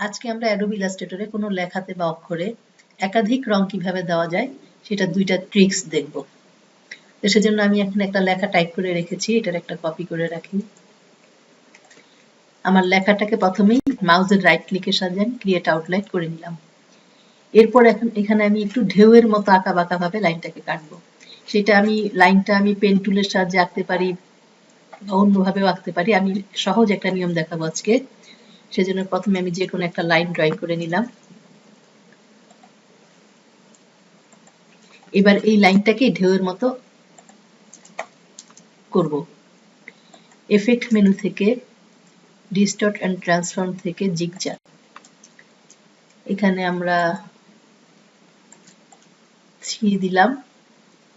আজকে আমরা অ্যাডোবি ইলাস্ট্রেটরে কোনো লেখাতে বা অক্ষরে একাধিক রং কিভাবে দেওয়া যায় সেটা দুইটা ট্রিক্স দেখব। তো সেজন্য আমি এখানে একটা লেখা টাইপ করে রেখেছি, এটার একটা কপি করে রাখি। আমার লেখাটাকে প্রথমেই মাউসের রাইট ক্লিকে সাজান, ক্রিয়েট আউটলাইন করে নিলাম। এরপর এখানে আমি একটু ঢেউয়ের মতো আঁকা বাঁকা ভাবে লাইনটাকে কাটবো। সেটা লাইনটা আমি পেন টুলের সাহায্যে আঁকতে পারি বা অন্যভাবেও আঁকতে পারি। আমি সহজ একটা নিয়ম দেখাবো আজকে। সেজন্য প্রথমে আমি যে কোনো একটা লাইন ড্রয়িং করে নিলাম। এবার এই লাইনটাকে ঢেউয়ের মতো করব। এফেক্ট মেনু থেকে ডিস্টর্ট এন্ড ট্রান্সফর্ম থেকে জিগজ্যাগ, এখানে আমরা 3 দিলাম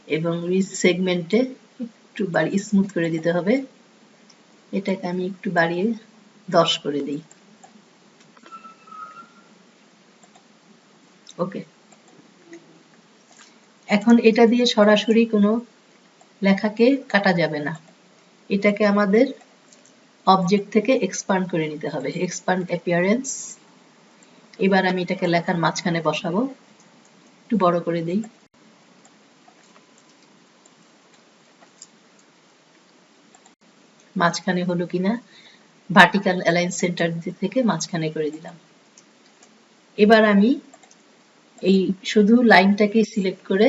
এবং রিচ সেগমেন্টে একটু স্মুথ করে দিতে হবে। এটাকে আমি একটু বাড়িয়ে 10 করে দিই। ওকে, এখন এটা দিয়ে সরাসরি কোনো লেখাকে কাটা যাবে না, এটাকে আমাদের অবজেক্ট থেকে এক্সপান্ড করে নিতে হবে। Expand appearance. এবার আমি এটাকে লেখার মাঝখানে বসাবো, একটু বড় করে দেই। মাঝখানে হলো কিনা, ভার্টিক্যাল অ্যালাইন সেন্টার থেকে মাঝখানে করে দিলাম। এবার আমি এই শুধু লাইনটাকে সিলেক্ট করে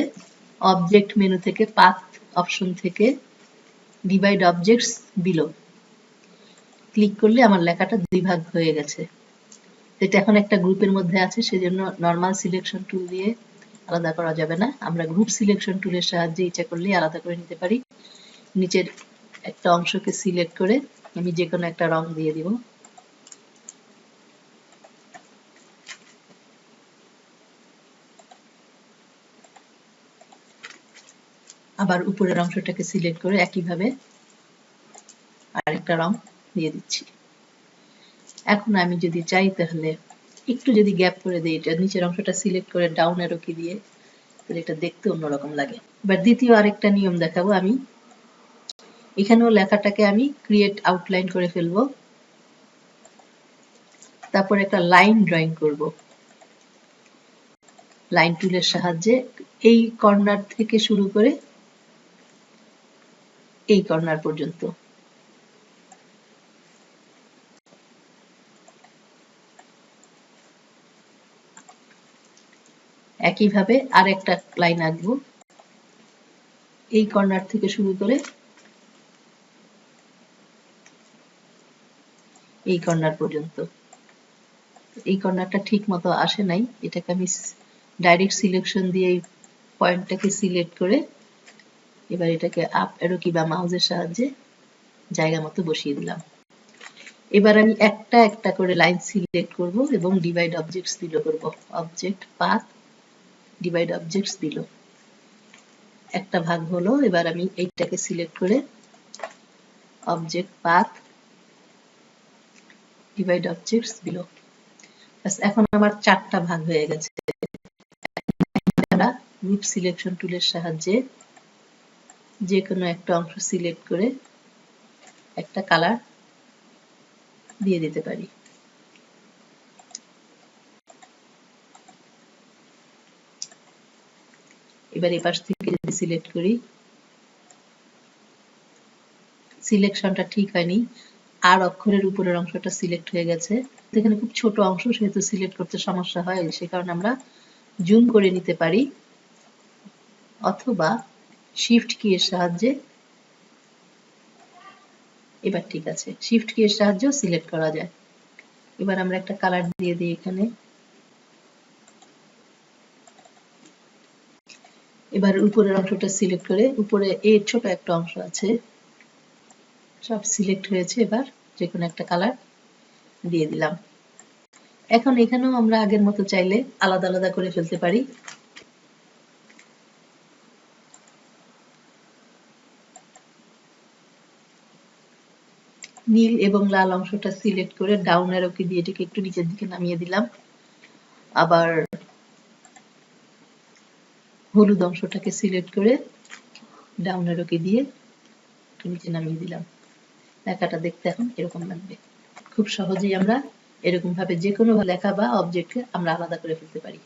অবজেক্ট মেনু থেকে পাথ অপশন থেকে ডিভাইড অবজেক্টস বিলো ক্লিক করলে আমার লেখাটা দুই ভাগ হয়ে গেছে। এটা এখন একটা গ্রুপের মধ্যে আছে, সেজন্য নরমাল সিলেকশন টুল দিয়ে আলাদা করা যাবে না। আমরা গ্রুপ সিলেকশন টুলের সাহায্যে ইচ্ছা করলেই আলাদা করে নিতে পারি। নিচের একটা অংশকে সিলেক্ট করে আমি যে কোনো একটা রং দিয়ে দিব। আবার উপরের অংশটাকে সিলেক্ট করে একইভাবে আরেকটা রং দিয়ে দিচ্ছি। এখন আমি যদি চাই তাহলে একটু যদি গ্যাপ করে দিই, এটা নিচের অংশটা সিলেক্ট করে ডাউন অ্যারো কি দিয়ে, তাহলে এটা দেখতে অন্যরকম লাগে। এবার দ্বিতীয় আরেকটা নিয়ম দেখাবো আমি। এখানেও লেখাটাকে আমি ক্রিয়েট আউটলাইন করে ফেলবো, তারপর একটা লাইন ড্রয়িং করব লাইন টুলের সাহায্যে। এই কর্নার থেকে শুরু করে এই কর্নার পর্যন্ত। একইভাবে আরেকটা লাইন আঁকবো, এই কর্নার থেকে শুরু করে এই কর্নার পর্যন্ত। এই কর্নারটা ঠিক মতো আসে নাই, এটাকে আমি ডাইরেক্ট সিলেকশন দিয়ে এই পয়েন্টটাকে সিলেক্ট করে এবার এটাকে আপ অ্যারো কি বা মাউসের সাহায্যে জায়গা মতো বসিয়ে দিলাম। এবার আমি একটা একটা করে লাইন সিলেক্ট করব এবং ডিভাইড অবজেক্টস বিলো করব। Object path divide objects below, একটা ভাগ হলো। এবার আমি এইটাকে সিলেক্ট করে object path divide objects below, এখন আমার 4টা ভাগ হয়ে গেছে। গ্রুপ সিলেকশন টুলের সাহায্যে যে কোনো একটা অংশ সিলেক্ট করে একটা কালার দিয়ে দিতে পারি। এবার এই পাশ থেকে যদি সিলেক্ট করি, সিলেকশনটা ঠিক হয়নি, আর অক্ষরের উপরের অংশটা সিলেক্ট হয়ে গেছে। এখানে খুব ছোট অংশ, সেহেতু সিলেক্ট করতে সমস্যা হয়, সে কারণে আমরা জুম করে নিতে পারি অথবা শিফট কি এর সাহায্যে। এবার ঠিক আছে, শিফট কি এর সাহায্যেও সিলেক্ট করা যায়। এবার আমরা একটা কালার দিয়ে দিই এখানে। এবার উপরের অংশটা সিলেক্ট করে উপরে এর ছোট একটা অংশ আছে, সব সিলেক্ট হয়েছে। এবার যে কোনো একটা কালার দিয়ে দিলাম। এখন এখানেও আমরা আগের মতো চাইলে আলাদা আলাদা করে ফেলতে পারি। নীল এবং লাল অংশটা সিলেক্ট করে ডাউন অ্যারো কি দিয়ে এটাকে একটু নিচের দিকে নামিয়ে দিলাম। আবার হলুদ অংশটাকে সিলেক্ট করে ডাউন অ্যারো কি দিয়ে একটু নিচে নামিয়ে দিলাম। লেখাটা দেখতে এখন এরকম লাগবে। খুব সহজেই আমরা এরকম ভাবে যে কোনো লেখা বা অবজেক্টকে আমরা আলাদা করে ফেলতে পারি।